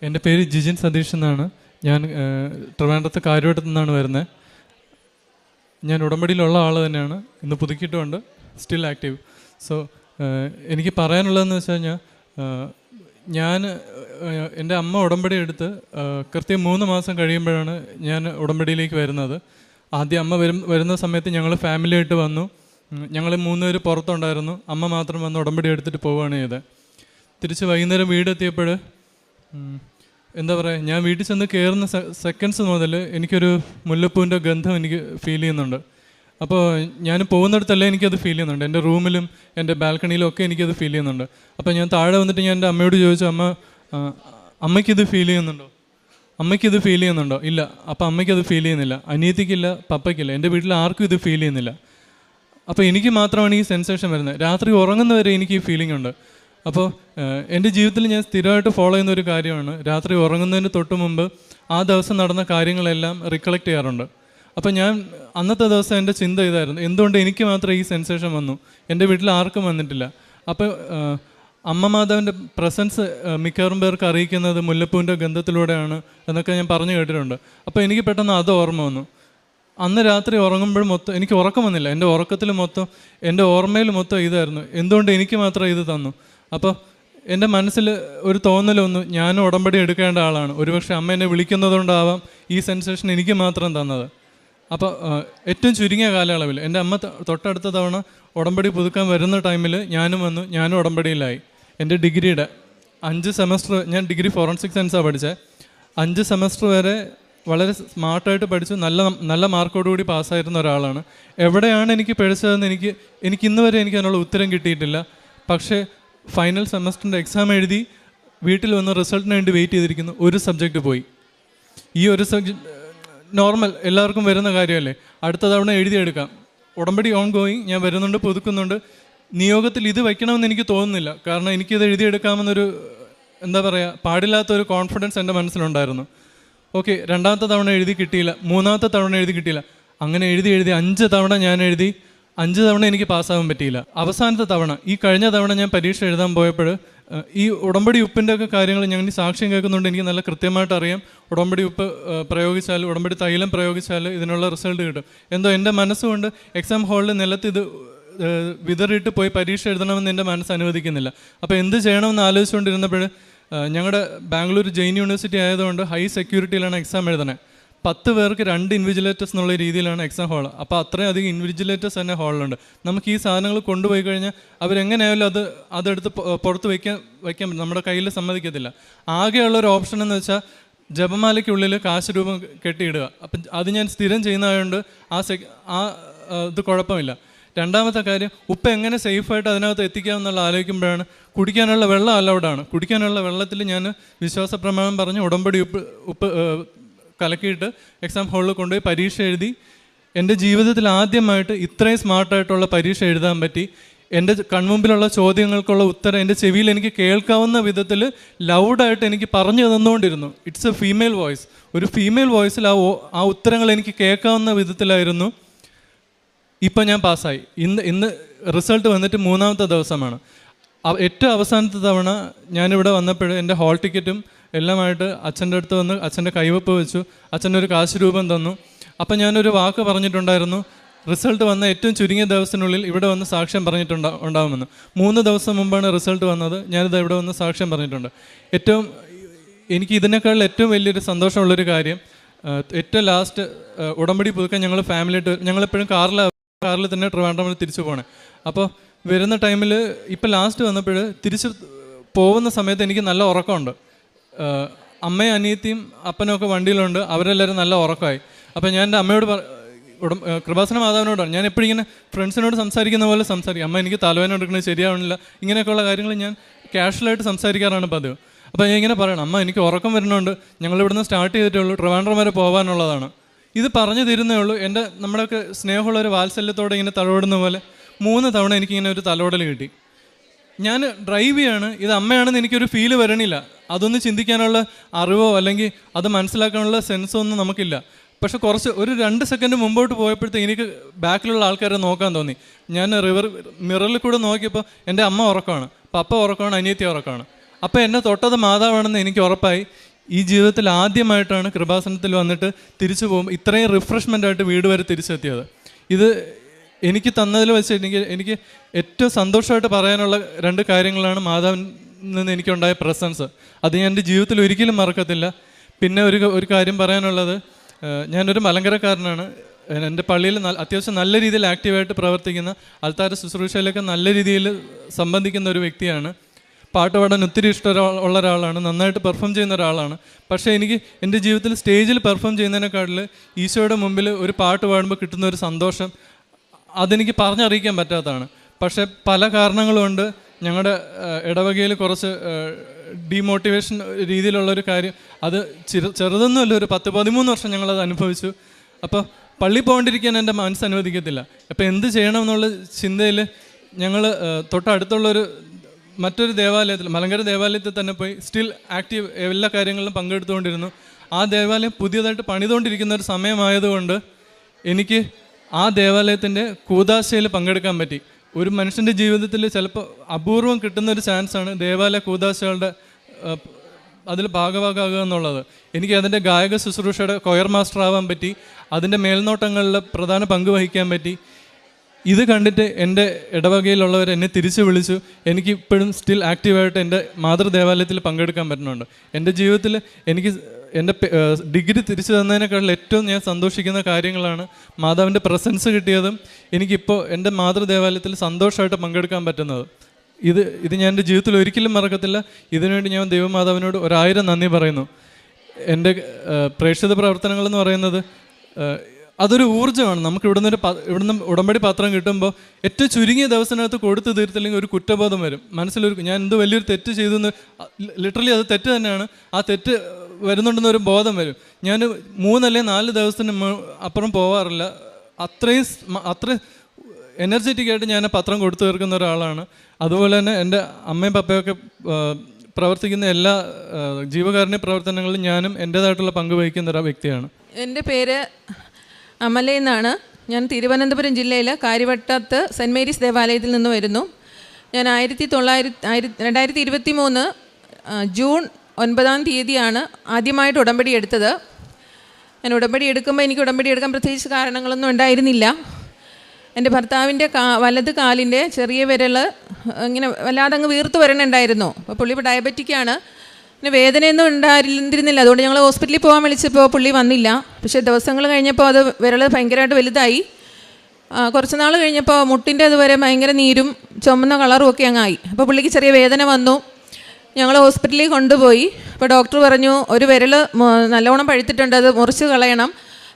എൻ്റെ പേര് ജിജിൻ സതീഷ് എന്നാണ്. ഞാൻ ട്രിവാൻഡ്രത്ത് കാര്യവട്ടത്തു നിന്നാണ് വരുന്നത്. ഞാൻ ഉടമ്പടിയിലുള്ള ആൾ തന്നെയാണ്. ഇന്ന് പുതുക്കിയിട്ടുമുണ്ട്. Still active. സോ എനിക്ക് പറയാനുള്ളതെന്ന് വെച്ച് കഴിഞ്ഞാൽ, ഞാൻ എൻ്റെ അമ്മ ഉടമ്പടി എടുത്ത് കൃത്യം 3 മാസം കഴിയുമ്പോഴാണ് ഞാൻ ഉടമ്പടിയിലേക്ക് വരുന്നത്. ആദ്യം അമ്മ വരുന്ന സമയത്ത് ഞങ്ങൾ ഫാമിലിയായിട്ട് വന്നു. ഞങ്ങൾ 3 പേര് പുറത്തുണ്ടായിരുന്നു. അമ്മ മാത്രം വന്ന് ഉടമ്പടി എടുത്തിട്ട് പോവുകയാണ് ചെയ്തത്. തിരിച്ച് വൈകുന്നേരം വീടെത്തിയപ്പോൾ എന്താ പറയുക, ഞാൻ വീട്ടിൽ ചെന്ന് കയറുന്ന സെക്കൻഡ്സ് മുതൽ എനിക്കൊരു മുല്ലപ്പൂവിൻ്റെ ഗന്ധം എനിക്ക് ഫീൽ ചെയ്യുന്നുണ്ട്. അപ്പോൾ ഞാൻ പോകുന്നിടത്തെല്ലാം എനിക്കത് ഫീൽ ചെയ്യുന്നുണ്ട്. എൻ്റെ റൂമിലും എൻ്റെ ബാൽക്കണിയിലും ഒക്കെ എനിക്കത് ഫീൽ ചെയ്യുന്നുണ്ട്. അപ്പോൾ ഞാൻ താഴെ വന്നിട്ട് ഞാൻ എൻ്റെ അമ്മയോട് ചോദിച്ചു, അമ്മയ്ക്കിത് ഫീൽ ചെയ്യുന്നുണ്ടോ? അമ്മയ്ക്കിത് ഫീൽ ചെയ്യുന്നുണ്ടോ? ഇല്ല. അപ്പോൾ അമ്മയ്ക്കത് ഫീൽ ചെയ്യുന്നില്ല, അനിയത്തിക്കില്ല, പപ്പയ്ക്കില്ല, എൻ്റെ വീട്ടിൽ ആർക്കും ഇത് ഫീൽ ചെയ്യുന്നില്ല. അപ്പോൾ എനിക്ക് മാത്രമാണ് ഈ സെൻസേഷൻ വരുന്നത്. രാത്രി ഉറങ്ങുന്നവരെ എനിക്ക് ഈ ഫീലിംഗ് ഉണ്ട്. അപ്പോൾ എൻ്റെ ജീവിതത്തിൽ ഞാൻ സ്ഥിരമായിട്ട് ഫോളോ ചെയ്യുന്ന ഒരു കാര്യമാണ്, രാത്രി ഉറങ്ങുന്നതിന് തൊട്ട് മുമ്പ് ആ ദിവസം നടന്ന കാര്യങ്ങളെല്ലാം റിക്കളക്ട് ചെയ്യാറുണ്ട്. അപ്പോൾ ഞാൻ അന്നത്തെ ദിവസം എൻ്റെ ചിന്ത ഇതായിരുന്നു, എന്തുകൊണ്ട് എനിക്ക് മാത്രം ഈ സെൻസേഷൻ വന്നു, എൻ്റെ വീട്ടിൽ ആർക്കും വന്നിട്ടില്ല. അപ്പോൾ അമ്മ മാതാവിൻ്റെ പ്രസൻസ് മിക്കവാറും പേർക്ക് അറിയിക്കുന്നത് മുല്ലപ്പൂവിൻ്റെ ഗന്ധത്തിലൂടെയാണ് എന്നൊക്കെ ഞാൻ പറഞ്ഞു കേട്ടിട്ടുണ്ട്. അപ്പോൾ എനിക്ക് പെട്ടെന്ന് അത് ഓർമ്മ വന്നു. അന്ന് രാത്രി ഉറങ്ങുമ്പോഴും മൊത്തം എനിക്ക് ഉറക്കം വന്നില്ല. എൻ്റെ ഉറക്കത്തിൽ മൊത്തം, എൻ്റെ ഓർമ്മയിൽ മൊത്തം ഇതായിരുന്നു, എന്തുകൊണ്ട് എനിക്ക് മാത്രം ഇത് തന്നു. അപ്പോൾ എൻ്റെ മനസ്സിൽ ഒരു തോന്നലൊന്നു, ഞാനും ഉടമ്പടി എടുക്കേണ്ട ആളാണ്, ഒരുപക്ഷെ അമ്മ എന്നെ വിളിക്കുന്നതുകൊണ്ടാവാം ഈ സെൻസേഷൻ എനിക്ക് മാത്രം തന്നത്. അപ്പോൾ ഏറ്റവും ചുരുങ്ങിയ കാലയളവിൽ എൻ്റെ അമ്മ തൊട്ടടുത്ത തവണ ഉടമ്പടി പുതുക്കാൻ വരുന്ന ടൈമിൽ ഞാനും വന്നു, ഞാനും ഉടമ്പടിയിലായി. എൻ്റെ ഡിഗ്രിയുടെ 5 സെമസ്റ്റർ, ഞാൻ ഡിഗ്രി ഫോറൻസിക് സയൻസാണ് പഠിച്ചത്. 5 സെമസ്റ്റർ വരെ വളരെ സ്മാർട്ടായിട്ട് പഠിച്ചു നല്ല മാർക്കോടുകൂടി പാസ്സായിരുന്ന ഒരാളാണ്. എവിടെയാണ് എനിക്ക് പഠിച്ചതെന്ന് എനിക്ക് ഇന്ന് വരെ എനിക്ക് അതിനുള്ള ഉത്തരം കിട്ടിയിട്ടില്ല. പക്ഷേ ഫൈനൽ സെമസ്റ്ററിൻ്റെ എക്സാം എഴുതി വീട്ടിൽ വന്ന് റിസൾട്ടിന് വേണ്ടി വെയിറ്റ് ചെയ്തിരിക്കുന്നു. ഒരു സബ്ജക്റ്റ് പോയി. ഈ ഒരു സബ്ജക്റ്റ് നോർമൽ എല്ലാവർക്കും വരുന്ന കാര്യമല്ലേ, അടുത്ത തവണ എഴുതിയെടുക്കാം. ഉടമ്പടി ഓൺ ഗോയിങ്, ഞാൻ വരുന്നുണ്ട്, പുതുക്കുന്നുണ്ട്. നിയോഗത്തിൽ ഇത് വയ്ക്കണമെന്ന് എനിക്ക് തോന്നുന്നില്ല, കാരണം എനിക്കിത് എഴുതിയെടുക്കാമെന്നൊരു എന്താ പറയുക, പാടില്ലാത്തൊരു കോൺഫിഡൻസ് എൻ്റെ മനസ്സിലുണ്ടായിരുന്നു. ഓക്കെ, 2ാമത്തെ തവണ എഴുതി കിട്ടിയില്ല, 3ാമത്തെ തവണ എഴുതി കിട്ടിയില്ല. അങ്ങനെ എഴുതി 5 തവണ ഞാൻ എഴുതി. 5 തവണ എനിക്ക് പാസ്സാകാൻ പറ്റിയില്ല. അവസാനത്തെ തവണ, ഈ കഴിഞ്ഞ തവണ ഞാൻ പരീക്ഷ എഴുതാൻ പോയപ്പോൾ ഈ ഉടമ്പടി ഉപ്പിൻ്റെ ഒക്കെ കാര്യങ്ങൾ ഞങ്ങൾ സാക്ഷ്യം കേൾക്കുന്നുണ്ട്, എനിക്ക് നല്ല കൃത്യമായിട്ട് അറിയാം. ഉടമ്പടി ഉപ്പ് പ്രയോഗിച്ചാൽ, ഉടമ്പടി തൈലം പ്രയോഗിച്ചാൽ ഇതിനുള്ള റിസൾട്ട് കിട്ടും. എന്തോ എൻ്റെ മനസ്സുകൊണ്ട് എക്സാം ഹാളിൽ നിലത്ത് ഇത് വിതറിയിട്ട് പോയി പരീക്ഷ എഴുതണമെന്ന് എൻ്റെ മനസ്സ് അനുവദിക്കുന്നില്ല. അപ്പോൾ എന്ത് ചെയ്യണമെന്ന് ആലോചിച്ചുകൊണ്ടിരുന്നപ്പോൾ ഞങ്ങളുടെ ബാംഗ്ലൂർ ജെയിൻ യൂണിവേഴ്സിറ്റി ആയതുകൊണ്ട് ഹൈ സെക്യൂരിറ്റിയിലാണ് എക്സാം എഴുതണേ. 10 പേർക്ക് 2 ഇൻവിജിലേറ്റേഴ്സ് എന്നുള്ള രീതിയിലാണ് എക്സാം ഹാൾ. അപ്പോൾ അത്രയും അധികം ഇൻവിജിലേറ്റേഴ്സ് തന്നെ ഹാളിലുണ്ട്. നമുക്ക് ഈ സാധനങ്ങൾ കൊണ്ടുപോയി കഴിഞ്ഞാൽ അവരെങ്ങനെയായാലും അതെടുത്ത് പുറത്ത് വയ്ക്കാൻ നമ്മുടെ കയ്യിൽ സമ്മതിക്കത്തില്ല. ആകെയുള്ളൊരു ഓപ്ഷൻ എന്ന് വെച്ചാൽ ജപമാലയ്ക്കുള്ളിൽ കാശ് രൂപം കെട്ടിയിടുക. അപ്പം അത് ഞാൻ സ്ഥിരം ചെയ്യുന്നതായതുകൊണ്ട് ഇത് കുഴപ്പമില്ല. 2ാമത്തെ കാര്യം, ഉപ്പ് എങ്ങനെ സേഫായിട്ട് അതിനകത്ത് എത്തിക്കാമെന്നുള്ള ആലോചിക്കുമ്പോഴാണ്, കുടിക്കാനുള്ള വെള്ളം അലൗഡാണ്. കുടിക്കാനുള്ള വെള്ളത്തിൽ ഞാൻ വിശ്വാസ പ്രമാണം പറഞ്ഞ് ഉടമ്പടി ഉപ്പ് കലക്കിയിട്ട് എക്സാം ഹാളിൽ കൊണ്ടുപോയി പരീക്ഷ എഴുതി. എൻ്റെ ജീവിതത്തിൽ ആദ്യമായിട്ട് ഇത്രയും സ്മാർട്ടായിട്ടുള്ള പരീക്ഷ എഴുതാൻ പറ്റി. എൻ്റെ കൺമുമ്പിലുള്ള ചോദ്യങ്ങൾക്കുള്ള ഉത്തരം എൻ്റെ ചെവിയിൽ എനിക്ക് കേൾക്കാവുന്ന വിധത്തിൽ ലൗഡായിട്ട് എനിക്ക് പറഞ്ഞു തന്നുകൊണ്ടിരുന്നു. It's a female voice. ഒരു ഫീമെയിൽ വോയിസിൽ ആ ഉത്തരങ്ങൾ എനിക്ക് കേൾക്കാവുന്ന വിധത്തിലായിരുന്നു. ഇപ്പം ഞാൻ പാസ്സായി. ഇന്ന് റിസൾട്ട് വന്നിട്ട് 3ാമത്തെ ദിവസമാണ്. ഏറ്റവും അവസാനത്തെ തവണ ഞാനിവിടെ വന്നപ്പോൾ എൻ്റെ ഹാൾ ടിക്കറ്റും എല്ലാമായിട്ട് അച്ഛൻ്റെ അടുത്ത് വന്ന് അച്ഛൻ്റെ കൈവപ്പ് വെച്ചു. അച്ഛനൊരു കാശ് രൂപം തന്നു. അപ്പം ഞാനൊരു വാക്ക് പറഞ്ഞിട്ടുണ്ടായിരുന്നു, റിസൾട്ട് വന്ന ഏറ്റവും ചുരുങ്ങിയ ദിവസത്തിനുള്ളിൽ ഇവിടെ വന്ന് സാക്ഷ്യം ഉണ്ടാവുമെന്ന്. 3 ദിവസം മുമ്പാണ് റിസൾട്ട് വന്നത്. ഞാനിത് ഇവിടെ വന്ന് സാക്ഷ്യം പറഞ്ഞിട്ടുണ്ട്. എനിക്ക് ഇതിനേക്കാൾ ഏറ്റവും വലിയൊരു സന്തോഷമുള്ളൊരു കാര്യം, ഏറ്റവും ലാസ്റ്റ് ഉടമ്പടി പുതുക്കാൻ ഞങ്ങൾ ഫാമിലിയായിട്ട്, ഞങ്ങളെപ്പോഴും കാറിൽ തന്നെ ട്രിവാൻഡ്രം തിരിച്ചു പോകണേ. അപ്പോൾ വരുന്ന ടൈമിൽ ഇപ്പം ലാസ്റ്റ് വന്നപ്പോൾ തിരിച്ച് പോകുന്ന സമയത്ത് എനിക്ക് നല്ല ഉറക്കമുണ്ട്. അമ്മയും അനിയത്തിയും അപ്പനും ഒക്കെ വണ്ടിയിലുണ്ട്, അവരെല്ലാവരും നല്ല ഉറക്കമായി. അപ്പോൾ ഞാൻ എൻ്റെ അമ്മയോട് കൃപാസന മാതാവിനോടാണ് ഞാൻ എപ്പോഴും ഇങ്ങനെ ഫ്രണ്ട്സിനോട് സംസാരിക്കുന്ന പോലെ സംസാരിക്കും. അമ്മ എനിക്ക് തലവേദന എടുക്കുന്നത് ശരിയാവണില്ല, ഇങ്ങനെയൊക്കെയുള്ള കാര്യങ്ങൾ ഞാൻ ക്യാഷ്വലായിട്ട് സംസാരിക്കാറാണ് പതിവ്. അപ്പോൾ ഞാൻ ഇങ്ങനെ പറയണം, അമ്മ എനിക്ക് ഉറക്കം വരുന്നുണ്ട്, ഞങ്ങളിവിടുന്ന് സ്റ്റാർട്ട് ചെയ്തിട്ടേ ഉള്ളൂ, ട്രിവാൻഡ്രം വരെ പോകാനുള്ളതാണ്. ഇത് പറഞ്ഞു തരുന്നേ ഉള്ളൂ. നമ്മുടെയൊക്കെ സ്നേഹമുള്ളൊരു വാത്സല്യത്തോടെ ഇങ്ങനെ തലോടുന്ന പോലെ 3 തവണ എനിക്കിങ്ങനെ ഒരു തലോടൽ കിട്ടി. ഞാൻ ഡ്രൈവ് ചെയ്യാണ്, ഇത് അമ്മയാണെന്ന് എനിക്കൊരു ഫീല് വരണില്ല. അതൊന്നും ചിന്തിക്കാനുള്ള അറിവോ അല്ലെങ്കിൽ അത് മനസ്സിലാക്കാനുള്ള സെൻസോ ഒന്നും നമുക്കില്ല. പക്ഷെ ഒരു 2 സെക്കൻഡ് മുമ്പോട്ട് പോയപ്പോഴത്തേക്ക് എനിക്ക് ബാക്കിലുള്ള ആൾക്കാരെ നോക്കാൻ തോന്നി. ഞാൻ മിററിൽ കൂടെ നോക്കിയപ്പോൾ എൻ്റെ അമ്മ ഉറക്കമാണ്, പപ്പ ഉറക്കമാണ്, അനിയത്തി ഉറക്കമാണ്. അപ്പോൾ എന്നെ തൊട്ടത് മാതാവാണെന്ന് എനിക്ക് ഉറപ്പായി. ഈ ജീവിതത്തിൽ ആദ്യമായിട്ടാണ് കൃപാസനത്തിൽ വന്നിട്ട് തിരിച്ചു പോകുമ്പോൾ ഇത്രയും റിഫ്രഷ്മെൻ്റ് ആയിട്ട് വീട് വരെ തിരിച്ചെത്തിയത്. ഇത് എനിക്ക് തന്നതിൽ വെച്ച് എനിക്ക് ഏറ്റവും സന്തോഷമായിട്ട് പറയാനുള്ള 2 കാര്യങ്ങളാണ് മാതാവിൽ നിന്ന് എനിക്കുണ്ടായ പ്രസൻസ്. അത് ഞാൻ എൻ്റെ ജീവിതത്തിൽ ഒരിക്കലും മറക്കത്തില്ല. പിന്നെ ഒരു കാര്യം പറയാനുള്ളത്, ഞാനൊരു മലങ്കരക്കാരനാണ്. എൻ്റെ പള്ളിയിൽ അത്യാവശ്യം നല്ല രീതിയിൽ ആക്റ്റീവായിട്ട് പ്രവർത്തിക്കുന്ന, ആൾത്താര ശുശ്രൂഷയിലൊക്കെ നല്ല രീതിയിൽ സംബന്ധിക്കുന്ന ഒരു വ്യക്തിയാണ്. പാട്ട് പാടാൻ ഒത്തിരി ഇഷ്ടമുള്ള ഒരാളാണ്, നന്നായിട്ട് പെർഫോം ചെയ്യുന്ന ഒരാളാണ്. പക്ഷേ എനിക്ക് എൻ്റെ ജീവിതത്തിൽ സ്റ്റേജിൽ പെർഫോം ചെയ്യുന്നതിനേക്കാളിൽ ഈശോയുടെ മുമ്പിൽ ഒരു പാട്ട് പാടുമ്പോൾ കിട്ടുന്ന ഒരു സന്തോഷം അതെനിക്ക് പറഞ്ഞറിയിക്കാൻ പറ്റാത്തതാണ്. പക്ഷേ പല കാരണങ്ങളുണ്ട്. ഞങ്ങളുടെ ഇടവകയിൽ കുറച്ച് ഡീമോട്ടിവേഷൻ രീതിയിലുള്ളൊരു കാര്യം, അത് ചെറുതൊന്നുമല്ല, ഒരു 10-13 വർഷം ഞങ്ങളത് അനുഭവിച്ചു. അപ്പോൾ പള്ളി പോകേണ്ടിരിക്കാൻ എൻ്റെ മനസ്സ് അനുവദിക്കത്തില്ല. അപ്പോൾ എന്ത് ചെയ്യണം എന്നുള്ള ചിന്തയിൽ ഞങ്ങൾ തൊട്ടടുത്തുള്ളൊരു മറ്റൊരു ദേവാലയത്തിൽ, മലങ്കര ദേവാലയത്തിൽ തന്നെ പോയി സ്റ്റിൽ ആക്റ്റീവ് എല്ലാ കാര്യങ്ങളിലും പങ്കെടുത്തുകൊണ്ടിരുന്നു. ആ ദേവാലയം പുതിയതായിട്ട് പണിതുകൊണ്ടിരിക്കുന്ന ഒരു സമയമായതുകൊണ്ട് എനിക്ക് ആ ദേവാലയത്തിൻ്റെ കൂദാശയിൽ പങ്കെടുക്കാൻ പറ്റി. ഒരു മനുഷ്യൻ്റെ ജീവിതത്തിൽ ചിലപ്പോൾ അപൂർവം കിട്ടുന്നൊരു ചാൻസാണ് ദേവാലയ കൂദാശകളുടെ അതിൽ ഭാഗഭാഗമാകുക എന്നുള്ളത്. എനിക്ക് അതിൻ്റെ ഗായക ശുശ്രൂഷയുടെ കൊയർ മാസ്റ്റർ ആവാൻ പറ്റി, അതിൻ്റെ മേൽനോട്ടങ്ങളിൽ പ്രധാന പങ്ക് വഹിക്കാൻ പറ്റി. ഇത് കണ്ടിട്ട് എൻ്റെ ഇടവകയിലുള്ളവർ എന്നെ തിരിച്ചു വിളിച്ചു. എനിക്ക് ഇപ്പോഴും സ്റ്റിൽ ആക്റ്റീവായിട്ട് എൻ്റെ മാതൃദേവാലയത്തിൽ പങ്കെടുക്കാൻ പറ്റുന്നുണ്ട്. എൻ്റെ ജീവിതത്തിൽ എനിക്ക് എൻ്റെ ഡിഗ്രി തിരിച്ചു തന്നതിനേക്കാൾ ഏറ്റവും ഞാൻ സന്തോഷിക്കുന്ന കാര്യങ്ങളാണ് മാതാവിൻ്റെ പ്രസൻസ് കിട്ടിയതും എനിക്കിപ്പോൾ എൻ്റെ മാതൃദേവാലയത്തിൽ സന്തോഷമായിട്ട് പങ്കെടുക്കാൻ പറ്റുന്നത്. ഇത് ഞാൻ എൻ്റെ ജീവിതത്തിൽ ഒരിക്കലും മറക്കത്തില്ല. ഇതിനുവേണ്ടി ഞാൻ ദൈവമാതാവിനോട് 1000 നന്ദി പറയുന്നു. എൻ്റെ പ്രേക്ഷിത പ്രവർത്തനങ്ങളെന്ന് പറയുന്നത് അതൊരു ഊർജ്ജമാണ്. നമുക്ക് ഇവിടുന്ന് ഉടമ്പടി പത്രം കിട്ടുമ്പോൾ ഏറ്റവും ചുരുങ്ങിയ ദിവസത്തിനകത്ത് കൊടുത്തു തീർത്തില്ലെങ്കിൽ ഒരു കുറ്റബോധം വരും. ഞാൻ എന്ത് വലിയൊരു തെറ്റ് ചെയ്തു എന്ന്, ലിറ്ററലി അത് തെറ്റ് തന്നെയാണ്. ആ തെറ്റ് വരുന്നുണ്ടെന്നൊരു ബോധം വരും. ഞാൻ 3 അല്ലെങ്കിൽ 4 ദിവസത്തിന് അപ്പുറം പോവാറില്ല. അത്രയും എനർജറ്റിക് ആയിട്ട് ഞാൻ പത്രം കൊടുത്തു തീർക്കുന്ന ഒരാളാണ്. അതുപോലെ തന്നെ എൻ്റെ അമ്മയും പപ്പയൊക്കെ പ്രവർത്തിക്കുന്ന എല്ലാ ജീവകാരുണ്യ പ്രവർത്തനങ്ങളിലും ഞാനും എൻ്റേതായിട്ടുള്ള പങ്ക് വഹിക്കുന്ന ഒരു വ്യക്തിയാണ്. എൻ്റെ പേര് അമല എന്നാണ്. ഞാൻ തിരുവനന്തപുരം ജില്ലയിൽ കാര്യവട്ടത്ത് സെൻറ്റ് മേരീസ് ദേവാലയത്തിൽ നിന്ന് വരുന്നു. ഞാൻ 2023 ജൂൺ 9-ാം തീയതിയാണ് ആദ്യമായിട്ട് ഉടമ്പടി എടുത്തത്. ഞാൻ ഉടമ്പടി എടുക്കുമ്പോൾ എനിക്ക് ഉടമ്പടി എടുക്കാൻ പ്രത്യേകിച്ച് കാരണങ്ങളൊന്നും ഉണ്ടായിരുന്നില്ല. എൻ്റെ ഭർത്താവിൻ്റെ വലത് കാലിൻ്റെ ചെറിയ വിരൽ ഇങ്ങനെ വല്ലാതെ അങ്ങ് വീർത്ത് വരണുണ്ടായിരുന്നു. അപ്പോൾ പുള്ളി ഇപ്പോൾ ഡയബറ്റിക്കാണ്. പിന്നെ വേദനയൊന്നും ഉണ്ടായിരുന്നില്ല. അതുകൊണ്ട് ഞങ്ങൾ ഹോസ്പിറ്റലിൽ പോകാൻ വിളിച്ചപ്പോൾ പുള്ളി വന്നില്ല. പക്ഷേ ദിവസങ്ങൾ കഴിഞ്ഞപ്പോൾ അത് വിരൽ ഭയങ്കരമായിട്ട് വലുതായി. കുറച്ച് നാൾ കഴിഞ്ഞപ്പോൾ മുട്ടിൻ്റെ അതുവരെ ഭയങ്കര നീരും ചുമന്ന കളറും ഒക്കെ അങ്ങായി. അപ്പോൾ പുള്ളിക്ക് ചെറിയ വേദന വന്നു. ഞങ്ങൾ ഹോസ്പിറ്റലിൽ കൊണ്ടുപോയി. അപ്പോൾ ഡോക്ടർ പറഞ്ഞു ഒരു വിരൽ നല്ലോണം പഴുത്തിട്ടുണ്ട്, അത് മുറിച്ച് കളയണം.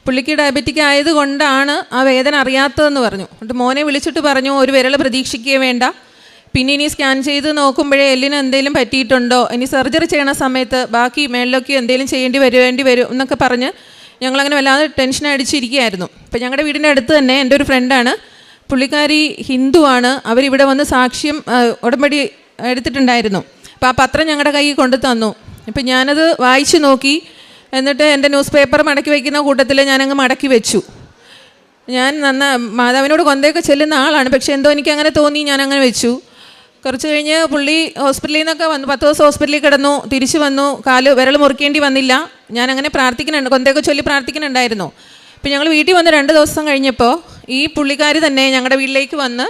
പുള്ളിക്ക് ഡയബറ്റിക് ആയതുകൊണ്ടാണ് ആ വേദന അറിയാത്തതെന്ന് പറഞ്ഞു. എന്നിട്ട് മോനെ വിളിച്ചിട്ട് പറഞ്ഞു ഒരു വിരൽ പ്രതീക്ഷിക്കുകയേ വേണ്ട, പിന്നെ ഇനി സ്കാൻ ചെയ്ത് നോക്കുമ്പോഴേ എല്ലിന് എന്തെങ്കിലും പറ്റിയിട്ടുണ്ടോ, ഇനി സർജറി ചെയ്യണ സമയത്ത് ബാക്കി മേളിലൊക്കെ എന്തെങ്കിലും വേണ്ടി വരും എന്നൊക്കെ പറഞ്ഞ് ഞങ്ങളങ്ങനെ വല്ലാതെ ടെൻഷൻ അടിച്ചിരിക്കുകയായിരുന്നു. അപ്പോൾ ഞങ്ങളുടെ വീടിൻ്റെ അടുത്ത് തന്നെ എൻ്റെ ഒരു ഫ്രണ്ടാണ്, പുള്ളിക്കാരി ഹിന്ദുവാണ്. അവരിവിടെ വന്ന് സാക്ഷ്യം ഉടമ്പടി എടുത്തിട്ടുണ്ടായിരുന്നു. അപ്പോൾ ആ പത്രം ഞങ്ങളുടെ കയ്യിൽ കൊണ്ടു തന്നു. അപ്പോൾ ഞാനത് വായിച്ചു നോക്കി. എന്നിട്ട് എൻ്റെ ന്യൂസ് പേപ്പർ മടക്കി വയ്ക്കുന്ന കൂട്ടത്തിൽ ഞാനങ്ങ് മടക്കി വെച്ചു. ഞാൻ മാതാവിനോട് കൊന്തയൊക്കെ ചെല്ലുന്ന ആളാണ്, പക്ഷേ എന്തോ എനിക്ക് അങ്ങനെ തോന്നി, ഞാനങ്ങനെ വെച്ചു. കുറച്ച് കഴിഞ്ഞ് പുള്ളി ഹോസ്പിറ്റലിൽ നിന്നൊക്കെ വന്നു. 10 ദിവസം ഹോസ്പിറ്റലിൽ കിടന്നു, തിരിച്ചു വന്നു. വിരൽ മുറിക്കേണ്ടി വന്നില്ല. ഞാനങ്ങനെ പ്രാർത്ഥിക്കുന്നുണ്ട്, കൊന്തയൊക്കെ ചൊല്ലി പ്രാർത്ഥിക്കുന്നുണ്ടായിരുന്നു. അപ്പോൾ ഞങ്ങൾ വീട്ടിൽ വന്ന് 2 ദിവസം കഴിഞ്ഞപ്പോൾ ഈ പുള്ളിക്കാരി തന്നെ ഞങ്ങളുടെ വീട്ടിലേക്ക് വന്ന്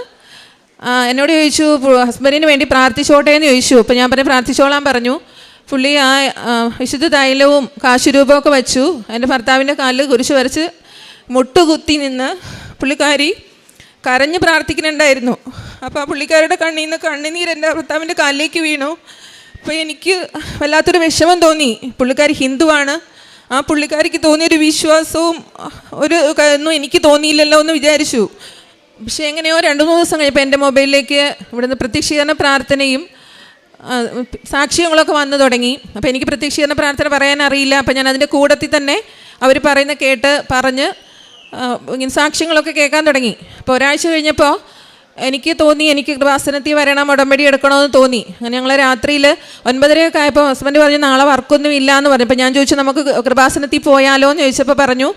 എന്നോട് ചോദിച്ചു ഹസ്ബൻഡിന് വേണ്ടി പ്രാർത്ഥിച്ചോട്ടെ എന്ന് ചോദിച്ചു. അപ്പോൾ ഞാൻ പ്രാർത്ഥിച്ചോളാൻ പറഞ്ഞു. പുള്ളി ആ വിശുദ്ധ തൈലവും കാശുരൂപമൊക്കെ വെച്ചു. എൻ്റെ ഭർത്താവിൻ്റെ കാലിൽ കുരിശ് വരച്ച് മുട്ടുകുത്തി നിന്ന് പുള്ളിക്കാരി കരഞ്ഞ് പ്രാർത്ഥിക്കുന്നുണ്ടായിരുന്നു. അപ്പോൾ ആ പുള്ളിക്കാരുടെ കണ്ണിൽ നിന്ന് കണ്ണുനീര് എൻ്റെ ഭർത്താവിൻ്റെ കാലിലേക്ക് വീണു. അപ്പോൾ എനിക്ക് വല്ലാത്തൊരു വിഷമം തോന്നി. പുള്ളിക്കാരി ഹിന്ദുവാണ്. ആ പുള്ളിക്കാരിക്ക് തോന്നിയൊരു വിശ്വാസവും ഒന്നും എനിക്ക് തോന്നിയില്ലല്ലോ എന്ന് വിചാരിച്ചു. പക്ഷേ എങ്ങനെയോ 2-3 ദിവസം കഴിഞ്ഞപ്പോൾ എൻ്റെ മൊബൈലിലേക്ക് ഇവിടുന്ന് പ്രത്യക്ഷീകരണ പ്രാർത്ഥനയും സാക്ഷ്യങ്ങളൊക്കെ വന്നു തുടങ്ങി. അപ്പോൾ എനിക്ക് പ്രത്യക്ഷീകരണ പ്രാർത്ഥന പറയാനറിയില്ല. അപ്പോൾ ഞാൻ അതിൻ്റെ കൂട്ടത്തിൽ തന്നെ അവർ പറയുന്ന പറഞ്ഞ് ഇങ്ങനെ സാക്ഷ്യങ്ങളൊക്കെ കേൾക്കാൻ തുടങ്ങി. അപ്പോൾ ഒരാഴ്ച കഴിഞ്ഞപ്പോൾ എനിക്ക് തോന്നി എനിക്ക് കൃപാസനത്തിൽ വരണം, ഉടമ്പടി എടുക്കണമെന്ന് തോന്നി. അങ്ങനെ ഞങ്ങൾ രാത്രിയിൽ 9:30 ആയപ്പോൾ ഹസ്ബൻഡ് പറഞ്ഞു നാളെ വർക്കൊന്നും ഇല്ല എന്ന് പറഞ്ഞു. അപ്പോൾ ഞാൻ ചോദിച്ചു നമുക്ക് കൃപാസനത്തിൽ പോയാലോ എന്ന് ചോദിച്ചപ്പോൾ പറഞ്ഞു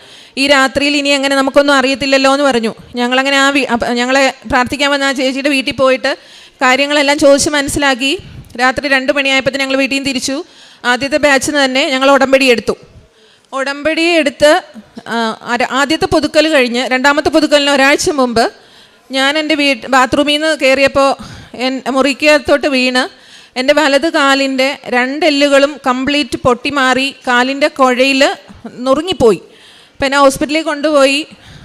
ഈ രാത്രിയിൽ ഇനി എങ്ങനെ നമുക്കൊന്നും അറിയത്തില്ലല്ലോ എന്ന് പറഞ്ഞു. ഞങ്ങളങ്ങനെ ഞങ്ങളെ പ്രാർത്ഥിക്കാൻ വന്ന ആ ചേച്ചിയുടെ വീട്ടിൽ പോയിട്ട് കാര്യങ്ങളെല്ലാം ചോദിച്ച് മനസ്സിലാക്കി. രാത്രി 2 മണിയായപ്പോൾ ഞങ്ങൾ വീട്ടിൽ നിന്ന് തിരിച്ചു. ആദ്യത്തെ ബാച്ചിന് തന്നെ ഞങ്ങൾ ഉടമ്പടി എടുത്തു. ഉടമ്പടി എടുത്ത് ആദ്യത്തെ പുതുക്കൽ കഴിഞ്ഞ് രണ്ടാമത്തെ പുതുക്കലിന് ഒരാഴ്ച മുമ്പ് ഞാൻ എൻ്റെ ബാത്റൂമിൽ നിന്ന് കയറിയപ്പോൾ മുറിക്കകത്തോട്ട് വീണ് എൻ്റെ വലത് കാലിൻ്റെ 2 എല്ലുകളും കംപ്ലീറ്റ് പൊട്ടിമാറി കാലിൻ്റെ കുഴയിൽ നുറുങ്ങിപ്പോയി. അപ്പം എന്നെ ഹോസ്പിറ്റലിൽ കൊണ്ടുപോയി.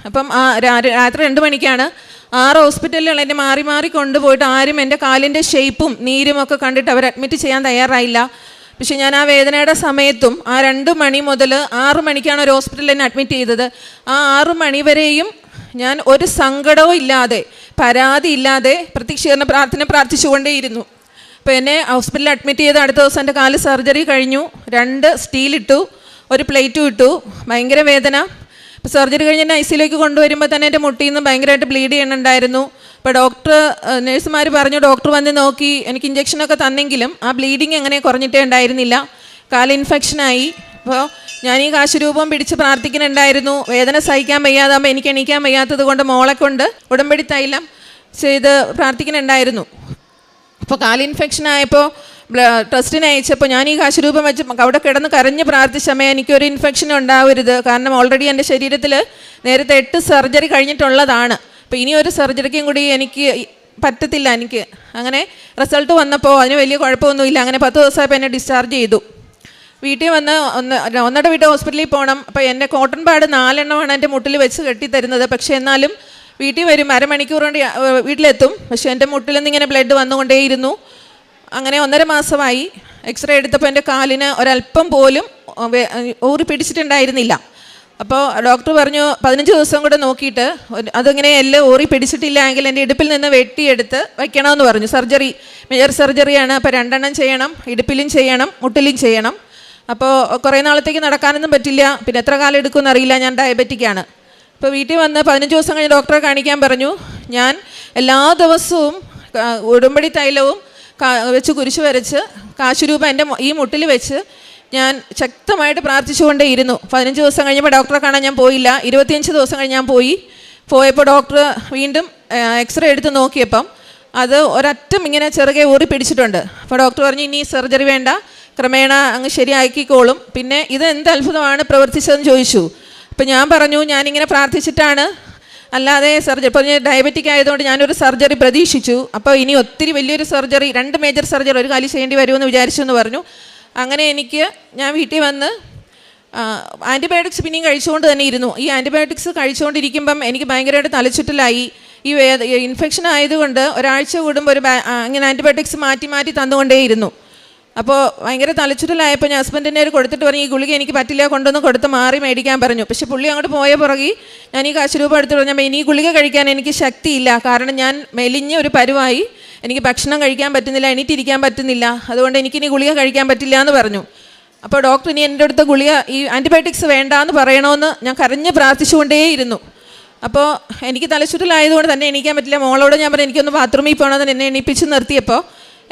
അപ്പം രാത്രി 2 മണിക്കാണ് 6 ഹോസ്പിറ്റലുകൾ എന്നെ മാറി മാറി കൊണ്ടുപോയിട്ട് ആരും എൻ്റെ കാലിൻ്റെ ഷേപ്പും നീരും ഒക്കെ കണ്ടിട്ട് അവർ അഡ്മിറ്റ് ചെയ്യാൻ തയ്യാറായില്ല. പക്ഷെ ഞാൻ ആ വേദനയുടെ സമയത്തും ആ 2 മണി മുതൽ 6 മണിക്കാണ് ഒരു ഹോസ്പിറ്റലിൽ എന്നെ അഡ്മിറ്റ് ചെയ്തത്. ആ 6 മണി വരെയും ഞാൻ ഒരു സങ്കടവും ഇല്ലാതെ പരാതി ഇല്ലാതെ പ്രത്യക്ഷീകരണ പ്രാർത്ഥിച്ചുകൊണ്ടേയിരുന്നു. അപ്പോൾ എന്നെ ഹോസ്പിറ്റലിൽ അഡ്മിറ്റ് ചെയ്ത് അടുത്ത ദിവസം എൻ്റെ കാല് സർജറി കഴിഞ്ഞു. 2 സ്റ്റീലിട്ടു, 1 പ്ലേറ്റും ഇട്ടു. ഭയങ്കര വേദന. ഇപ്പോൾ സർജറി കഴിഞ്ഞ് എന്നെ ICUലേക്ക് കൊണ്ടുവരുമ്പോൾ തന്നെ എൻ്റെ മുട്ടിൽ നിന്ന് ഭയങ്കരമായിട്ട് ബ്ലീഡ് ചെയ്യണുണ്ടായിരുന്നു. അപ്പോൾ നേഴ്സുമാർ പറഞ്ഞു, ഡോക്ടർ വന്ന് നോക്കി എനിക്ക് ഇഞ്ചക്ഷനൊക്കെ തന്നെങ്കിലും ആ ബ്ലീഡിങ് എങ്ങനെ കുറഞ്ഞിട്ടേ ഉണ്ടായിരുന്നില്ല. കാല് ഇൻഫെക്ഷനായി. അപ്പോൾ ഞാൻ ഈ കാശുരൂപം പിടിച്ച് പ്രാർത്ഥിക്കുന്നുണ്ടായിരുന്നു. വേദന സഹിക്കാൻ വയ്യാതാകുമ്പോൾ എനിക്ക് എണീക്കാൻ വയ്യാത്തത് കൊണ്ട് മോളെ കൊണ്ട് ഉടമ്പടി തൈലം ചെയ്ത് പ്രാർത്ഥിക്കുന്നുണ്ടായിരുന്നു. അപ്പോൾ കാല് ഇൻഫെക്ഷനായപ്പോൾ ടെസ്റ്റിന് അയച്ചപ്പോൾ ഞാൻ ഈ കാശുരൂപം വെച്ച് അവിടെ കിടന്ന് കരഞ്ഞ് പ്രാർത്ഥിച്ചമ്മേ എനിക്കൊരു ഇൻഫെക്ഷൻ ഉണ്ടാവരുത്. കാരണം ഓൾറെഡി എൻ്റെ ശരീരത്തിൽ നേരത്തെ 8 സർജറി കഴിഞ്ഞിട്ടുള്ളതാണ്. അപ്പോൾ ഇനി ഒരു സർജറിക്കും കൂടി എനിക്ക് പറ്റത്തില്ല. എനിക്ക് അങ്ങനെ റിസൾട്ട് വന്നപ്പോൾ അതിന് വലിയ കുഴപ്പമൊന്നുമില്ല. അങ്ങനെ 10 ദിവസമായപ്പോൾ എന്നെ ഡിസ്ചാർജ് ചെയ്തു. വീട്ടിൽ വന്ന് ഒന്നട വീട്ട് ഹോസ്പിറ്റലിൽ പോകണം. അപ്പോൾ എൻ്റെ കോട്ടൺ പാഡ് 4 എണ്ണമാണ് എൻ്റെ മുട്ടിൽ വെച്ച് കെട്ടിത്തരുന്നത്. പക്ഷേ എന്നാലും വീട്ടിൽ വരും, അരമണിക്കൂർ കൊണ്ട് വീട്ടിലെത്തും. പക്ഷേ എൻ്റെ മുട്ടിൽ നിന്ന് ഇങ്ങനെ ബ്ലഡ് വന്നുകൊണ്ടേയിരുന്നു. അങ്ങനെ 1.5 മാസമായി. എക്സ്റേ എടുത്തപ്പോൾ എൻ്റെ കാലിന് ഒരല്പം പോലും ഊറി പിടിച്ചിട്ടുണ്ടായിരുന്നില്ല. അപ്പോൾ ഡോക്ടർ പറഞ്ഞു 15 ദിവസം കൂടെ നോക്കിയിട്ട് അതിങ്ങനെ എല്ലാം ഊറി പിടിച്ചിട്ടില്ല എങ്കിൽ എൻ്റെ ഇടുപ്പിൽ നിന്ന് വെട്ടിയെടുത്ത് വയ്ക്കണമെന്ന് പറഞ്ഞു. മേജർ സർജറിയാണ്. അപ്പോൾ 2 എണ്ണം ചെയ്യണം, ഇടുപ്പിലും ചെയ്യണം, മുട്ടിലും ചെയ്യണം. അപ്പോൾ കുറേ നാളത്തേക്ക് നടക്കാനൊന്നും പറ്റില്ല. പിന്നെ എത്ര കാലം എടുക്കുമെന്ന് അറിയില്ല, ഞാൻ ഡയബറ്റിക്കാണ്. അപ്പോൾ വീട്ടിൽ വന്ന് 15 ദിവസം കഴിഞ്ഞ് ഡോക്ടറെ കാണിക്കാൻ പറഞ്ഞു. ഞാൻ എല്ലാ ദിവസവും ഉടമ്പടി തൈലവും വെച്ച് കുരിശ് വരച്ച് കാശുരൂപ എൻ്റെ ഈ മുട്ടിൽ വെച്ച് ഞാൻ ശക്തമായിട്ട് പ്രാർത്ഥിച്ചുകൊണ്ടേയിരുന്നു. 15 ദിവസം കഴിഞ്ഞപ്പോൾ ഡോക്ടറെ കാണാൻ ഞാൻ പോയില്ല. 25 ദിവസം കഴിഞ്ഞ് ഞാൻ പോയപ്പോൾ ഡോക്ടർ വീണ്ടും എക്സ്റേ എടുത്ത് നോക്കിയപ്പം അത് ഒരറ്റം ഇങ്ങനെ ചെറുകെ ഊറി പിടിച്ചിട്ടുണ്ട്. അപ്പോൾ ഡോക്ടർ പറഞ്ഞു ഇനി സർജറി വേണ്ട, ക്രമേണ അങ്ങ് ശരിയാക്കിക്കോളും. പിന്നെ ഇത് എന്ത് അത്ഭുതമാണ് പ്രവർത്തിച്ചതെന്ന് ചോദിച്ചു. അപ്പോൾ ഞാൻ പറഞ്ഞു ഞാനിങ്ങനെ പ്രാർത്ഥിച്ചിട്ടാണ്, അല്ലാതെ ഇപ്പോൾ ഞാൻ ഡയബറ്റിക് ആയതുകൊണ്ട് ഞാനൊരു സർജറി പ്രതീക്ഷിച്ചു. അപ്പോൾ ഇനി ഒത്തിരി വലിയൊരു സർജറി, 2 മേജർ സർജറി ഒരു കാലി ചെയ്യേണ്ടി വരുമെന്ന് വിചാരിച്ചു എന്ന് പറഞ്ഞു. അങ്ങനെ ഞാൻ വീട്ടിൽ വന്ന് ആൻറ്റിബയോട്ടിക്സ് പിന്നെയും കഴിച്ചുകൊണ്ട് തന്നെ ഇരുന്നു. ഈ ആൻറ്റിബയോട്ടിക്സ് കഴിച്ചുകൊണ്ടിരിക്കുമ്പം എനിക്ക് ഭയങ്കരമായിട്ട് തലച്ചുറ്റലായി. ഈ ഇൻഫെക്ഷൻ ആയതുകൊണ്ട് ഒരാഴ്ച കൂടുമ്പോൾ ഇങ്ങനെ ആൻറ്റിബയോട്ടിക്സ് മാറ്റി തന്നുകൊണ്ടേയിരുന്നു. അപ്പോൾ ഭയങ്കര തലച്ചുറ്റലായപ്പോൾ ഞാൻ ഹസ്ബൻഡിനെ കൊടുത്തിട്ട് പറഞ്ഞു ഈ ഗുളിക എനിക്ക് പറ്റില്ല, കൊണ്ടൊന്ന് കൊടുത്ത് മാറി മേടിക്കാൻ പറഞ്ഞു. പക്ഷേ പുള്ളി അങ്ങോട്ട് പോയ പുറകെ ഞാൻ ഈ കാശുരൂപം എടുത്ത് പറഞ്ഞപ്പോൾ ഇനി ഈ ഗുളിക കഴിക്കാൻ എനിക്ക് ശക്തിയില്ല. കാരണം ഞാൻ മെലിഞ്ഞ ഒരു പരുവായി, എനിക്ക് ഭക്ഷണം കഴിക്കാൻ പറ്റുന്നില്ല, എണീറ്റിരിക്കാൻ പറ്റുന്നില്ല. അതുകൊണ്ട് എനിക്കിനി ഗുളിക കഴിക്കാൻ പറ്റില്ല എന്ന് പറഞ്ഞു. അപ്പോൾ ഡോക്ടർ ഇനി എൻ്റെ അടുത്ത് ഗുളിക ഈ ആൻറ്റിബയോട്ടിക്സ് വേണ്ടാന്ന് പറയണമെന്ന് ഞാൻ കരഞ്ഞ് പ്രാർത്ഥിച്ചുകൊണ്ടേയിരുന്നു. അപ്പോൾ എനിക്ക് തലച്ചുറ്റലായതുകൊണ്ട് തന്നെ എണീക്കാൻ പറ്റില്ല. മോളോട് ഞാൻ പറഞ്ഞു എനിക്കൊന്ന് ബാത്റൂമിൽ പോകണമെന്ന് എന്നെ എണീപ്പിച്ച് നിർത്തിയപ്പോൾ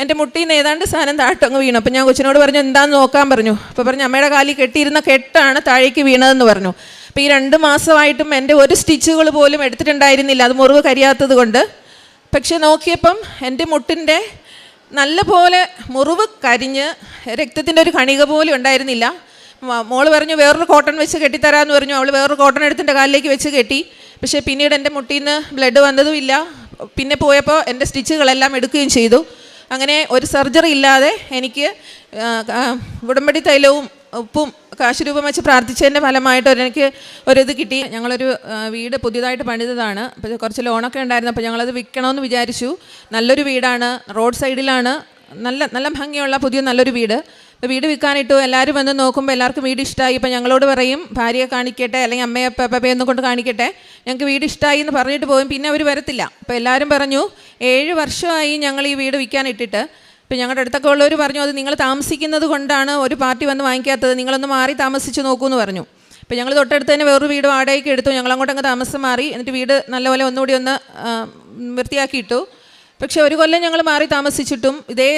എൻ്റെ മുട്ടിൽ നിന്ന് ഏതാണ്ട് സാധനം താഴട്ടങ്ങ് വീണു. അപ്പോൾ ഞാൻ കൊച്ചിനോട് പറഞ്ഞു എന്താണെന്ന് നോക്കാൻ പറഞ്ഞു. അപ്പോൾ പറഞ്ഞു അമ്മയുടെ കാലിൽ കെട്ടിയിരുന്ന കെട്ടാണ് താഴേക്ക് വീണതെന്ന് പറഞ്ഞു. അപ്പോൾ ഈ 2 മാസമായിട്ടും എൻ്റെ ഒരു സ്റ്റിച്ചുകൾ പോലും എടുത്തിട്ടുണ്ടായിരുന്നില്ല, അത് മുറിവ് കരിയാത്തത് കൊണ്ട്. പക്ഷെ നോക്കിയപ്പം എൻ്റെ മുട്ടിൻ്റെ നല്ല പോലെ മുറിവ് കരിഞ്ഞ് രക്തത്തിൻ്റെ ഒരു കണിക പോലും ഉണ്ടായിരുന്നില്ല. മോള് പറഞ്ഞു വേറൊരു കോട്ടൺ വെച്ച് കെട്ടിത്തരാമെന്ന് പറഞ്ഞു. അവൾ വേറൊരു കോട്ടൺ എടുത്തിൻ്റെ കാലിലേക്ക് വെച്ച് കെട്ടി. പക്ഷേ പിന്നീട് എൻ്റെ മുട്ടിൽ നിന്ന് ബ്ലഡ് വന്നതുമില്ല. പിന്നെ പോയപ്പോൾ എൻ്റെ സ്റ്റിച്ചുകളെല്ലാം എടുക്കുകയും ചെയ്തു. അങ്ങനെ ഒരു സർജറി ഇല്ലാതെ എനിക്ക് ഉടമ്പടി തൈലവും ഉപ്പും കാശുരൂപം വെച്ച് പ്രാർത്ഥിച്ചതിൻ്റെ ഫലമായിട്ട് എനിക്ക് ഒരിത് കിട്ടി. ഞങ്ങളൊരു വീട് പുതിയതായിട്ട് പണിതതാണ്. അപ്പോൾ കുറച്ച് ലോണൊക്കെ ഉണ്ടായിരുന്നു. അപ്പോൾ ഞങ്ങളത് വിൽക്കണമെന്ന് വിചാരിച്ചു. നല്ലൊരു വീടാണ്, റോഡ് സൈഡിലാണ്, നല്ല ഭംഗിയുള്ള പുതിയ നല്ലൊരു വീട്. അപ്പോൾ വീട് വിൽക്കാനിട്ടു. എല്ലാവരും വന്ന് നോക്കുമ്പോൾ എല്ലാവർക്കും വീട് ഇഷ്ടമായി. ഇപ്പോൾ ഞങ്ങളോട് പറയും ഭാര്യയെ കാണിക്കട്ടെ, അല്ലെങ്കിൽ അമ്മയെ പപ്പയൊന്നും കൊണ്ട് കാണിക്കട്ടെ, ഞങ്ങൾക്ക് വീട് ഇഷ്ടമായി എന്ന് പറഞ്ഞിട്ട് പോകും. പിന്നെ അവർ വരത്തില്ല. അപ്പോൾ എല്ലാവരും പറഞ്ഞു 7 വർഷമായി ഞങ്ങൾ ഈ വീട് വിൽക്കാനിട്ടിട്ട്. ഇപ്പോൾ ഞങ്ങളുടെ അടുത്തൊക്കെ ഉള്ളവർ പറഞ്ഞു അത് നിങ്ങൾ താമസിക്കുന്നത് കൊണ്ടാണ് ഒരു പാർട്ടി വന്ന് വാങ്ങിക്കാത്തത്, നിങ്ങളൊന്ന് മാറി താമസിച്ച് നോക്കൂ എന്ന് പറഞ്ഞു. അപ്പോൾ ഞങ്ങൾ തൊട്ടടുത്ത് തന്നെ വേറൊരു വീട് വാടകയ്ക്ക് എടുത്തു. ഞങ്ങളങ്ങോട്ടങ്ങ് താമസം മാറി. എന്നിട്ട് വീട് നല്ലപോലെ ഒന്നുകൂടി ഒന്ന് വൃത്തിയാക്കിയിട്ടു. പക്ഷേ 1 കൊല്ലം ഞങ്ങൾ മാറി താമസിച്ചിട്ടും ഇതേ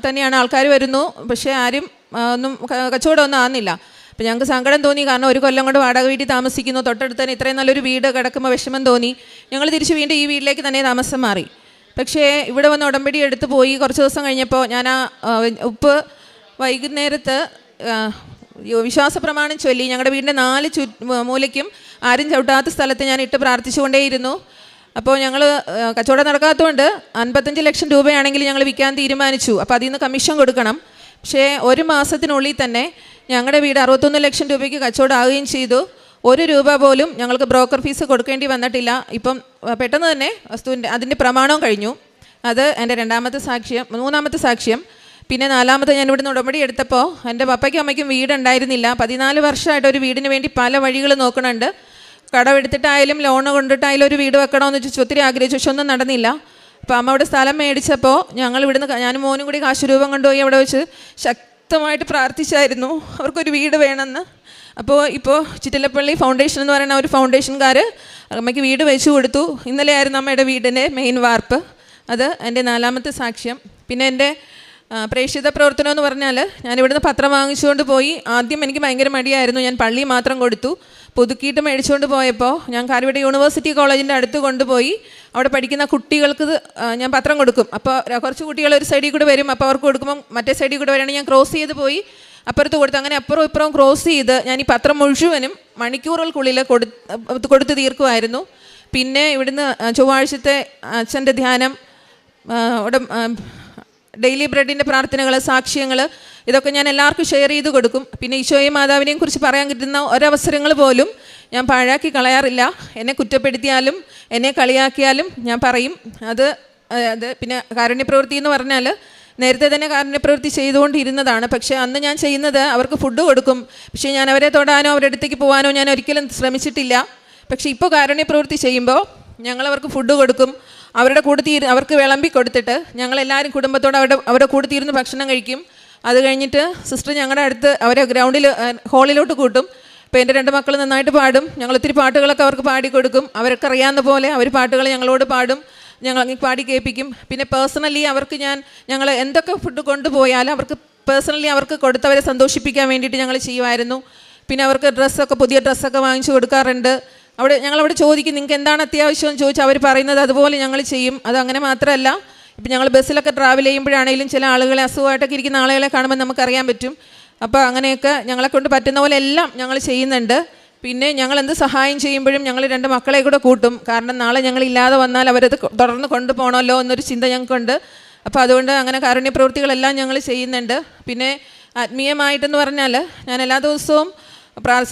തന്നെയാണ്, ആൾക്കാർ വരുന്നു. പക്ഷേ ആരും ഒന്നും കച്ചവടമൊന്നും ആകുന്നില്ല. അപ്പോൾ ഞങ്ങൾക്ക് സങ്കടം തോന്നി. കാരണം 1 കൊല്ലം കൊണ്ട് വാടക വീട്ടിൽ താമസിക്കുന്നു, തൊട്ടടുത്ത് തന്നെ ഇത്രയും നല്ലൊരു വീട് കിടക്കുമ്പോൾ വിഷമം തോന്നി. ഞങ്ങൾ തിരിച്ച് വീണ്ടും ഈ വീട്ടിലേക്ക് തന്നെ താമസം മാറി. പക്ഷേ ഇവിടെ വന്ന് ഉടമ്പടി എടുത്ത് പോയി കുറച്ച് ദിവസം കഴിഞ്ഞപ്പോൾ ഞാൻ ആ ഉപ്പ് വൈകുന്നേരത്ത് വിശ്വാസ പ്രമാണം ചൊല്ലി ഞങ്ങളുടെ വീടിൻ്റെ 4 മൂലയ്ക്കും ആരും ചവിട്ടാത്ത സ്ഥലത്ത് ഞാൻ ഇട്ട് പ്രാർത്ഥിച്ചുകൊണ്ടേയിരുന്നു. അപ്പോൾ ഞങ്ങൾ കച്ചവടം നടക്കാത്തതുകൊണ്ട് 55 ലക്ഷം രൂപയാണെങ്കിൽ ഞങ്ങൾ വിൽക്കാൻ തീരുമാനിച്ചു. അപ്പോൾ അതിൽ നിന്ന് കമ്മീഷൻ കൊടുക്കണം. പക്ഷേ 1 മാസത്തിനുള്ളിൽ തന്നെ ഞങ്ങളുടെ വീട് 61 ലക്ഷം രൂപയ്ക്ക് കച്ചവടം ആവുകയും ചെയ്തു. 1 രൂപ പോലും ഞങ്ങൾക്ക് ബ്രോക്കർ ഫീസ് കൊടുക്കേണ്ടി വന്നിട്ടില്ല. ഇപ്പം പെട്ടെന്ന് തന്നെ അതിൻ്റെ പ്രമാണവും കഴിഞ്ഞു. അത് എൻ്റെ 3-ാമത്തെ സാക്ഷ്യം. പിന്നെ 4-ാമത്തെ ഞാൻ ഇവിടുന്ന് ഉടമ്പടി എടുത്തപ്പോൾ എൻ്റെ പപ്പയ്ക്കും അമ്മയ്ക്കും വീടുണ്ടായിരുന്നില്ല. 14 വർഷമായിട്ട് ഒരു വീടിന് വേണ്ടി പല വഴികൾ നോക്കണുണ്ട്. കടമെടുത്തിട്ടായാലും ലോൺ കൊണ്ടിട്ടായാലും ഒരു വീട് വെക്കണമെന്ന് വെച്ച് ഒത്തിരി ആഗ്രഹിച്ചു, പക്ഷെ ഒന്നും നടന്നില്ല. അപ്പോൾ അമ്മ അവിടെ സ്ഥലം മേടിച്ചപ്പോൾ ഞങ്ങൾ ഇവിടുന്ന് ഞാനും മോനും കൂടി കാശ് രൂപം കൊണ്ടുപോയി അവിടെ വെച്ച് ശക്തമായിട്ട് പ്രാർത്ഥിച്ചായിരുന്നു അവർക്കൊരു വീട് വേണമെന്ന്. ഇപ്പോൾ ചിറ്റിലപ്പള്ളി ഫൗണ്ടേഷൻ എന്ന് പറയുന്ന ഒരു ഫൗണ്ടേഷൻകാർ അമ്മയ്ക്ക് വീട് വെച്ച് കൊടുത്തു. ഇന്നലെയായിരുന്നു അമ്മയുടെ വീടിൻ്റെ മെയിൻ വാർപ്പ്. അത് എൻ്റെ 4-ാമത്തെ സാക്ഷ്യം. പിന്നെ എൻ്റെ പ്രേക്ഷിത പ്രവർത്തനം എന്ന് പറഞ്ഞാൽ ഞാനിവിടുന്ന് പത്രം വാങ്ങിച്ചുകൊണ്ട് പോയി. ആദ്യം എനിക്ക് ഭയങ്കര മടിയായിരുന്നു. ഞാൻ പള്ളി മാത്രം കൊടുത്തു. പുതുക്കിയിട്ട് മേടിച്ചുകൊണ്ട് പോയപ്പോൾ ഞാൻ കാര്യവട്ടം യൂണിവേഴ്സിറ്റി കോളേജിൻ്റെ അടുത്ത് കൊണ്ടുപോയി അവിടെ പഠിക്കുന്ന കുട്ടികൾക്ക് ഞാൻ പത്രം കൊടുക്കും. അപ്പോൾ കുറച്ച് കുട്ടികൾ ഒരു സൈഡിൽ കൂടെ വരും. അപ്പോൾ അവർക്ക് കൊടുക്കുമ്പോൾ മറ്റേ സൈഡിൽ കൂടെ വരികയാണെങ്കിൽ ഞാൻ ക്രോസ് ചെയ്ത് പോയി അപ്പുറത്ത് കൊടുത്തു. അങ്ങനെ അപ്പുറം ഇപ്പുറം ക്രോസ് ചെയ്ത് ഞാൻ ഈ പത്രം മുഴുവനും മണിക്കൂറുകൾക്കുള്ളിൽ കൊടുത്ത് തീർക്കുമായിരുന്നു. പിന്നെ ഇവിടുന്ന് ചൊവ്വാഴ്ചത്തെ അച്ഛൻ്റെ ധ്യാനം, ഡെയിലി ബ്രെഡിൻ്റെ പ്രാർത്ഥനകൾ, സാക്ഷ്യങ്ങൾ, ഇതൊക്കെ ഞാൻ എല്ലാവർക്കും ഷെയർ ചെയ്ത് കൊടുക്കും. പിന്നെ ഈശോയും മാതാവിനെയും കുറിച്ച് പറയാൻ കിട്ടുന്ന ഒരവസരങ്ങൾ പോലും ഞാൻ പാഴാക്കി കളയാറില്ല. എന്നെ കുറ്റപ്പെടുത്തിയാലും എന്നെ കളിയാക്കിയാലും ഞാൻ പറയും. അത് പിന്നെ കാരുണ്യപ്രവൃത്തി എന്ന് പറഞ്ഞാൽ നേരത്തെ തന്നെ കാരുണ്യപ്രവൃത്തി ചെയ്തുകൊണ്ടിരുന്നതാണ്. പക്ഷേ അന്ന് ഞാൻ ചെയ്യുന്നത് അവർക്ക് ഫുഡ് കൊടുക്കും. പക്ഷേ ഞാൻ അവരെ തൊടാനോ അവരുടെ അടുത്തേക്ക് പോകാനോ ഞാൻ ഒരിക്കലും ശ്രമിച്ചിട്ടില്ല. പക്ഷേ ഇപ്പോൾ കാരുണ്യപ്രവൃത്തി ചെയ്യുമ്പോൾ ഞങ്ങളവർക്ക് ഫുഡ് കൊടുക്കും. അവരുടെ കൂടെ അവർക്ക് വിളമ്പി കൊടുത്തിട്ട് ഞങ്ങളെല്ലാവരും കുടുംബത്തോടെ അവരുടെ കൂടെ തീർന്ന് ഭക്ഷണം കഴിക്കും. അത് കഴിഞ്ഞിട്ട് സിസ്റ്റർ ഞങ്ങളുടെ അടുത്ത് അവരെ ഹാളിലോട്ട് കൂട്ടും. ഇപ്പോൾ എൻ്റെ 2 മക്കൾ നന്നായിട്ട് പാടും. ഞങ്ങൾ ഒത്തിരി പാട്ടുകളൊക്കെ അവർക്ക് പാടിക്കൊടുക്കും. അവർക്ക് അറിയാവുന്ന പോലെ അവർ പാട്ടുകൾ ഞങ്ങളോട് പാടും, ഞങ്ങൾ പാടി കേൾപ്പിക്കും. പിന്നെ പേഴ്സണലി അവർക്ക് ഞങ്ങൾ എന്തൊക്കെ ഫുഡ് കൊണ്ടുപോയാലും അവർക്ക് പേഴ്സണലി അവർക്ക് കൊടുത്തവരെ സന്തോഷിപ്പിക്കാൻ വേണ്ടിയിട്ട് ഞങ്ങൾ ചെയ്യുമായിരുന്നു. പിന്നെ അവർക്ക് പുതിയ ഡ്രസ്സൊക്കെ വാങ്ങിച്ചു കൊടുക്കാറുണ്ട്. ഞങ്ങളവിടെ ചോദിക്കും നിങ്ങൾക്ക് എന്താണ് അത്യാവശ്യം എന്ന് ചോദിച്ചാൽ അവർ പറയുന്നത് അതുപോലെ ഞങ്ങൾ ചെയ്യും. അതങ്ങനെ മാത്രമല്ല, ഇപ്പം ഞങ്ങൾ ബസ്സിലൊക്കെ ട്രാവൽ ചെയ്യുമ്പോഴാണെങ്കിലും ചില ആളുകളെ അസുഖമായിട്ടൊക്കെ ഇരിക്കുന്ന ആളുകളെ കാണുമ്പോൾ നമുക്കറിയാൻ പറ്റും. അപ്പോൾ അങ്ങനെയൊക്കെ ഞങ്ങളെ കൊണ്ട് പറ്റുന്ന പോലെ എല്ലാം ഞങ്ങൾ ചെയ്യുന്നുണ്ട്. പിന്നെ ഞങ്ങൾ എന്ത് സഹായം ചെയ്യുമ്പോഴും ഞങ്ങൾ 2 മക്കളെ കൂടെ കൂട്ടും. കാരണം നാളെ ഞങ്ങളില്ലാതെ വന്നാൽ അവരത് തുടർന്ന് കൊണ്ടുപോകണമല്ലോ എന്നൊരു ചിന്ത ഞങ്ങൾക്കുണ്ട്. അപ്പോൾ അതുകൊണ്ട് അങ്ങനെ കാരുണ്യ പ്രവൃത്തികളെല്ലാം ഞങ്ങൾ ചെയ്യുന്നുണ്ട്. പിന്നെ ആത്മീയമായിട്ടെന്ന് പറഞ്ഞാൽ ഞാൻ എല്ലാ ദിവസവും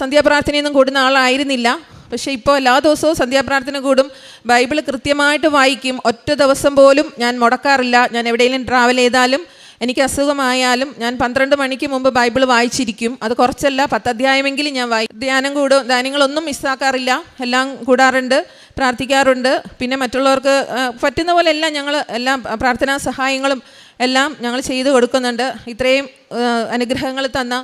സന്ധ്യാപ്രാർത്ഥനയൊന്നും കൂടുന്ന ആളായിരുന്നില്ല. പക്ഷേ ഇപ്പോൾ എല്ലാ ദിവസവും സന്ധ്യാപ്രാർത്ഥന കൂടും. ബൈബിൾ കൃത്യമായിട്ട് വായിക്കും. ഒറ്റ ദിവസം പോലും ഞാൻ മുടക്കാറില്ല. ഞാൻ എവിടെയെങ്കിലും ട്രാവൽ ചെയ്താലും എനിക്ക് അസുഖമായാലും ഞാൻ 12 മണിക്ക് മുമ്പ് ബൈബിൾ വായിച്ചിരിക്കും. അത് കുറച്ചല്ല, 10 അധ്യായമെങ്കിലും ഞാൻ ധ്യാനങ്ങളൊന്നും മിസ്സാക്കാറില്ല. എല്ലാം കൂടാറുണ്ട്, പ്രാർത്ഥിക്കാറുണ്ട്. പിന്നെ മറ്റുള്ളവർക്ക് പറ്റുന്ന പോലെ എല്ലാം ഞങ്ങൾ എല്ലാം പ്രാർത്ഥനാ സഹായങ്ങളും എല്ലാം ഞങ്ങൾ ചെയ്തു കൊടുക്കുന്നുണ്ട്. ഇത്രയും അനുഗ്രഹങ്ങൾ തന്ന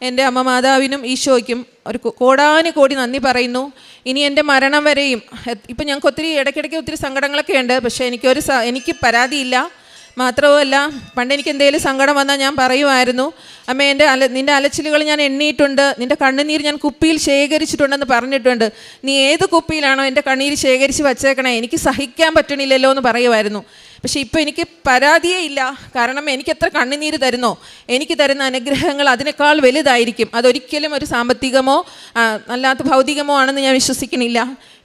എൻ്റെ അമ്മ മാതാവിനും ഈശോയ്ക്കും ഒരു കോടാനുകോടി നന്ദി പറയുന്നു. ഇനി എൻ്റെ മരണം വരെയും ഇപ്പം ഞങ്ങൾക്ക് ഇടയ്ക്കിടയ്ക്ക് ഒത്തിരി സങ്കടങ്ങളൊക്കെ ഉണ്ട്. പക്ഷേ എനിക്ക് പരാതിയില്ല. മാത്രവുമല്ല, പണ്ട് എനിക്ക് എന്തെങ്കിലും സങ്കടം വന്നാൽ ഞാൻ പറയുമായിരുന്നു, അമ്മ നിൻ്റെ അലച്ചിലുകൾ ഞാൻ എണ്ണിയിട്ടുണ്ട്, നിൻ്റെ കണ്ണുനീർ ഞാൻ കുപ്പിയിൽ ശേഖരിച്ചിട്ടുണ്ടെന്ന് പറഞ്ഞിട്ടുണ്ട്. നീ ഏത് കുപ്പിയിലാണോ എൻ്റെ കണ്ണീര് ശേഖരിച്ച് വച്ചേക്കണേ, എനിക്ക് സഹിക്കാൻ പറ്റണില്ലല്ലോ എന്ന് പറയുമായിരുന്നു. പക്ഷേ ഇപ്പോൾ എനിക്ക് പരാതിയേ ഇല്ല. കാരണം എനിക്ക് എത്ര കണ്ണുനീര് തരുന്നോ എനിക്ക് തരുന്ന അനുഗ്രഹങ്ങൾ അതിനേക്കാൾ വലുതായിരിക്കും. അതൊരിക്കലും ഒരു സാമ്പത്തികമോ അല്ലാത്ത ഭൗതികമോ ആണെന്ന് ഞാൻ വിശ്വസിക്കണില്ല.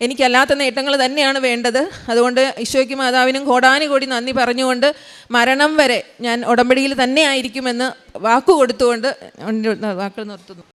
എനിക്കല്ലാത്ത നേട്ടങ്ങൾ തന്നെയാണ് വേണ്ടത്. അതുകൊണ്ട് ഈശോയ്ക്കും മാതാവിനും കോടാനുകോടി നന്ദി പറഞ്ഞുകൊണ്ട് മരണം വരെ ഞാൻ ഉടമ്പടിയിൽ തന്നെ ആയിരിക്കുമെന്ന് വാക്കുകൊടുത്തുകൊണ്ട് വാക്കുകൾ നിർത്തുന്നു.